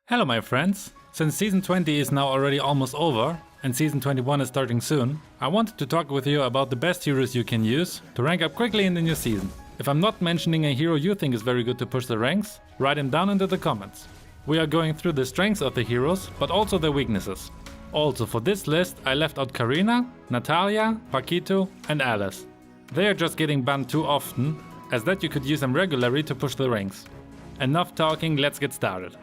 Hello my friends! Since Season 20 is now already almost over and Season 21 is starting soon, I wanted to talk with you about the best heroes you can use to rank up quickly in the new season. If I'm not mentioning a hero you think is very good to push the ranks, write him down into the comments. We are going through the strengths of the heroes, but also their weaknesses. Also for this list I left out Karina, Natalia, Paquito and Alice. They are just getting banned too often, as that you could use them regularly to push the ranks. Enough talking, let's get started.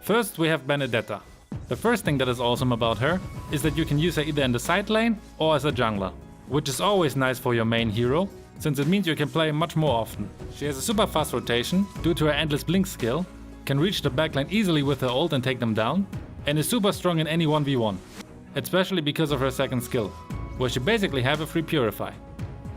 First we have Benedetta. The first thing that is awesome about her is that you can use her either in the side lane or as a jungler, which is always nice for your main hero, since it means you can play much more often. She has a super fast rotation due to her endless blink skill, can reach the backline easily with her ult and take them down, and is super strong in any 1v1, especially because of her second skill, where she basically have a free purify.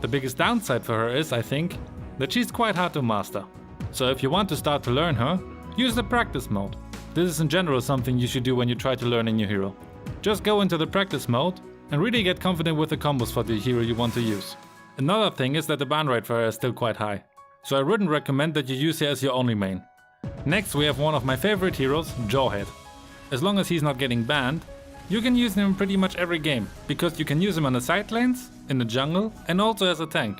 The biggest downside for her is, I think, that she's quite hard to master. So if you want to start to learn her, use the practice mode. This is in general something you should do when you try to learn a new hero. Just go into the practice mode and really get confident with the combos for the hero you want to use. Another thing is that the ban rate for her is still quite high, so I wouldn't recommend that you use her as your only main. Next we have one of my favorite heroes, Jawhead. As long as he's not getting banned, you can use him in pretty much every game, because you can use him on the side lanes, in the jungle and also as a tank.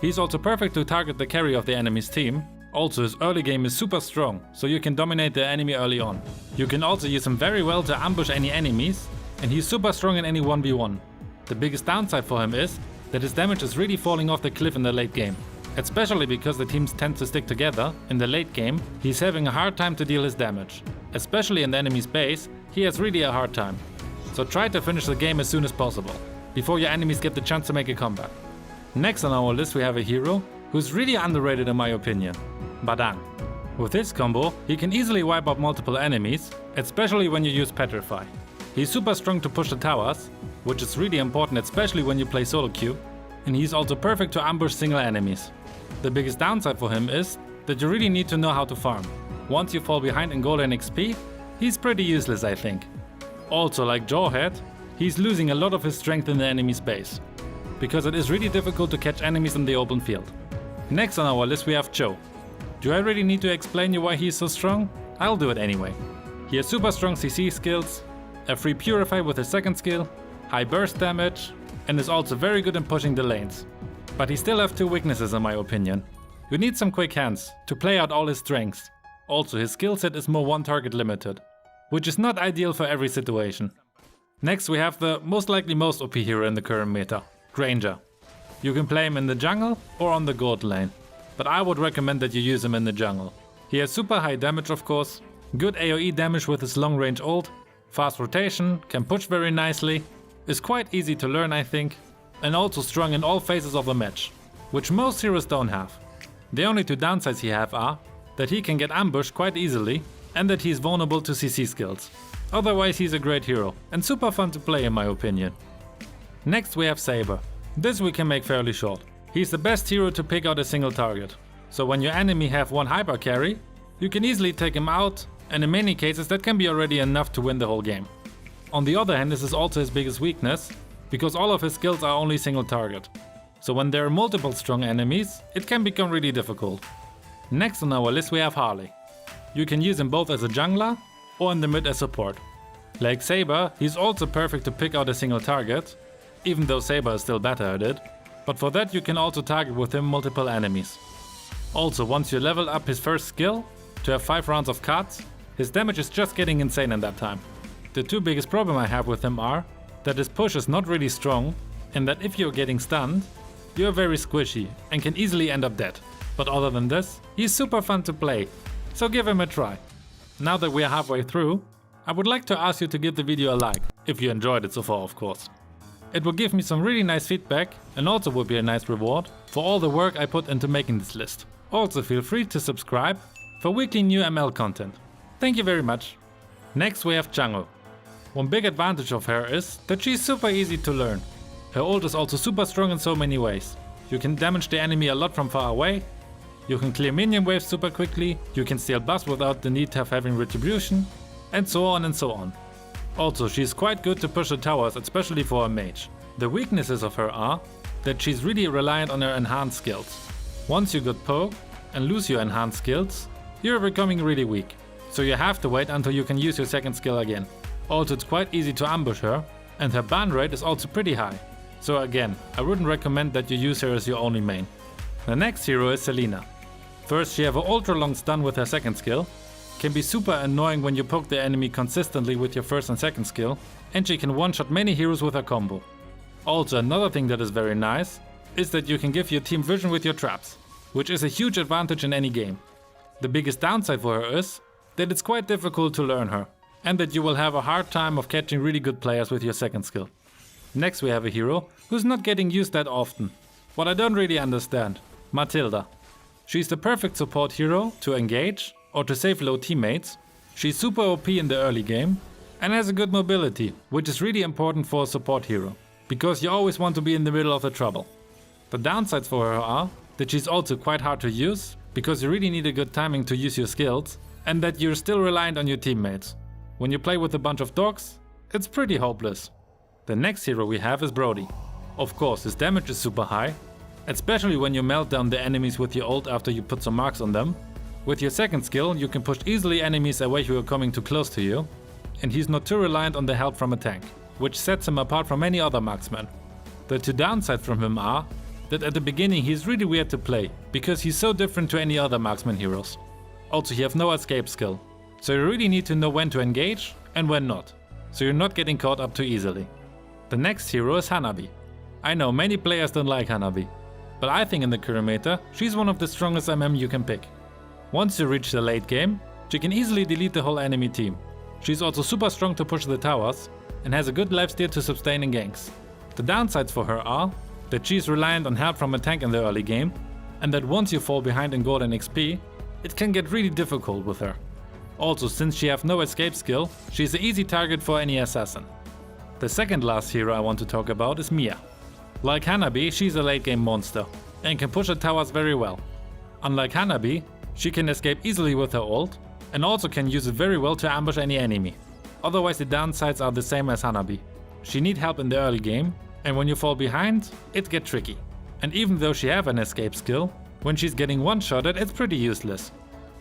He's also perfect to target the carry of the enemy's team. Also his early game is super strong, so you can dominate the enemy early on. You can also use him very well to ambush any enemies, and he's super strong in any 1v1. The biggest downside for him is that his damage is really falling off the cliff in the late game. Especially because the teams tend to stick together, in the late game he's having a hard time to deal his damage. Especially in the enemy's base, he has really a hard time. So try to finish the game as soon as possible, before your enemies get the chance to make a comeback. Next on our list we have a hero who's really underrated in my opinion. Badang. With this combo, he can easily wipe out multiple enemies, especially when you use Petrify. He's super strong to push the towers, which is really important especially when you play solo queue, and he's also perfect to ambush single enemies. The biggest downside for him is that you really need to know how to farm. Once you fall behind in gold and XP, he's pretty useless I think. Also like Jawhead, he's losing a lot of his strength in the enemy's base, because it is really difficult to catch enemies in the open field. Next on our list we have Joe. Do I really need to explain you why he's so strong? I'll do it anyway. He has super strong CC skills, a free purify with his second skill, high burst damage, and is also very good in pushing the lanes. But he still has two weaknesses in my opinion. You need some quick hands to play out all his strengths. Also his skill set is more one target limited, which is not ideal for every situation. Next we have the most likely most OP hero in the current meta, Granger. You can play him in the jungle or on the gold lane, but I would recommend that you use him in the jungle. He has super high damage of course, good AoE damage with his long range ult, fast rotation, can push very nicely, is quite easy to learn I think, and also strong in all phases of the match, which most heroes don't have. The only two downsides he have are that he can get ambushed quite easily and that he is vulnerable to CC skills. Otherwise he's a great hero and super fun to play in my opinion. Next we have Saber. This we can make fairly short. He's the best hero to pick out a single target. So when your enemy have one hyper carry, you can easily take him out, and in many cases that can be already enough to win the whole game. On the other hand, this is also his biggest weakness, because all of his skills are only single target. So when there are multiple strong enemies, it can become really difficult. Next on our list we have Harley. You can use him both as a jungler or in the mid as support. Like Saber, he's also perfect to pick out a single target, even though Saber is still better at it. But for that you can also target with him multiple enemies. Also once you level up his first skill to have 5 rounds of cards, his damage is just getting insane in that time. The two biggest problems I have with him are that his push is not really strong and that if you're getting stunned, you're very squishy and can easily end up dead. But other than this, he's super fun to play, so give him a try. Now that we are halfway through, I would like to ask you to give the video a like, if you enjoyed it so far of course. It will give me some really nice feedback and also will be a nice reward for all the work I put into making this list. Also feel free to subscribe for weekly new ML content. Thank you very much. Next we have Jungle. One big advantage of her is that she's super easy to learn. Her ult is also super strong in so many ways. You can damage the enemy a lot from far away, you can clear minion waves super quickly, you can steal buffs without the need of having retribution, and so on and so on. Also, she's quite good to push the towers, especially for a mage. The weaknesses of her are that she's really reliant on her enhanced skills. Once you get poke and lose your enhanced skills, you're becoming really weak. so you have to wait until you can use your second skill again. Also, it's quite easy to ambush her, and her ban rate is also pretty high. So again, I wouldn't recommend that you use her as your only main. The next hero is Selena. First, she have an ultra long stun with her second skill, can be super annoying when you poke the enemy consistently with your first and second skill, and she can one-shot many heroes with her combo. Also, another thing that is very nice is that you can give your team vision with your traps, which is a huge advantage in any game. The biggest downside for her is that it's quite difficult to learn her, and that you will have a hard time of catching really good players with your second skill. Next we have a hero who's not getting used that often, what I don't really understand, Matilda. She's the perfect support hero to engage or to save low teammates. She's super OP in the early game and has a good mobility, which is really important for a support hero, because you always want to be in the middle of the trouble. The downsides for her are that she's also quite hard to use, because you really need a good timing to use your skills, and that you're still reliant on your teammates. When you play with a bunch of dogs, it's pretty hopeless. The next hero we have is Brody. Of course, his damage is super high, especially when you melt down the enemies with your ult after you put some marks on them. With your second skill, you can push easily enemies away who are coming too close to you, and he's not too reliant on the help from a tank, which sets him apart from any other marksman. The two downsides from him are that at the beginning he's really weird to play, because he's so different to any other marksman heroes. Also, he has no escape skill, so you really need to know when to engage and when not, so you're not getting caught up too easily. The next hero is Hanabi. I know many players don't like Hanabi, but I think in the current meta, she's one of the strongest MM you can pick. Once you reach the late game, she can easily delete the whole enemy team. She's also super strong to push the towers, and has a good lifesteal to sustain in ganks. The downsides for her are that she's reliant on help from a tank in the early game, and that once you fall behind in gold and XP, it can get really difficult with her. Also, since she has no escape skill, she's an easy target for any assassin. The second last hero I want to talk about is Mia. Like Hanabi, she's a late game monster, and can push the towers very well. Unlike Hanabi, she can escape easily with her ult, and also can use it very well to ambush any enemy. Otherwise, the downsides are the same as Hanabi. She needs help in the early game, and when you fall behind, it gets tricky. And even though she have an escape skill, when she's getting one-shotted, it's pretty useless.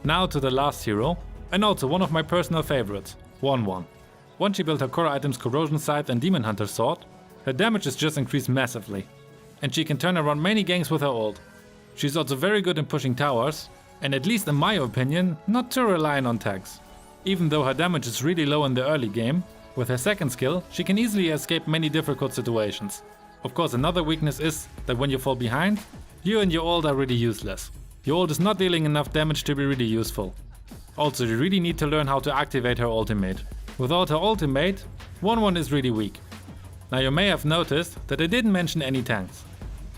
Now to the last hero, and also one of my personal favorites, 1-1. Once she built her core items Corrosion Scythe and Demon Hunter Sword, her damage is just increased massively, and she can turn around many ganks with her ult. She's also very good in pushing towers, and at least in my opinion, not too reliant on tanks. Even though her damage is really low in the early game, with her second skill, she can easily escape many difficult situations. Of course, another weakness is that when you fall behind, you and your ult are really useless. Your ult is not dealing enough damage to be really useful. Also, you really need to learn how to activate her ultimate. Without her ultimate, 1-1 is really weak. Now you may have noticed that I didn't mention any tanks.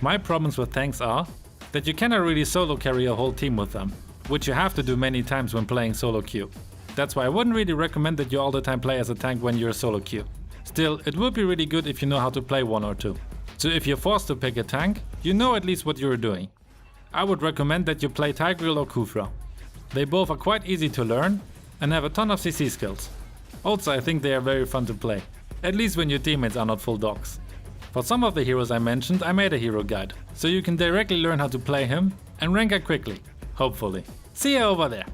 My problems with tanks are that you cannot really solo carry a whole team with them, which you have to do many times when playing solo queue. That's why I wouldn't really recommend that you all the time play as a tank when you're solo queue. Still, it would be really good if you know how to play one or two. So if you're forced to pick a tank, you know at least what you're doing. I would recommend that you play Tigreal or Khufra. They both are quite easy to learn and have a ton of CC skills. Also, I think they are very fun to play, at least when your teammates are not full dogs. For some of the heroes I mentioned, I made a hero guide, so you can directly learn how to play him and rank up quickly, hopefully. See you over there!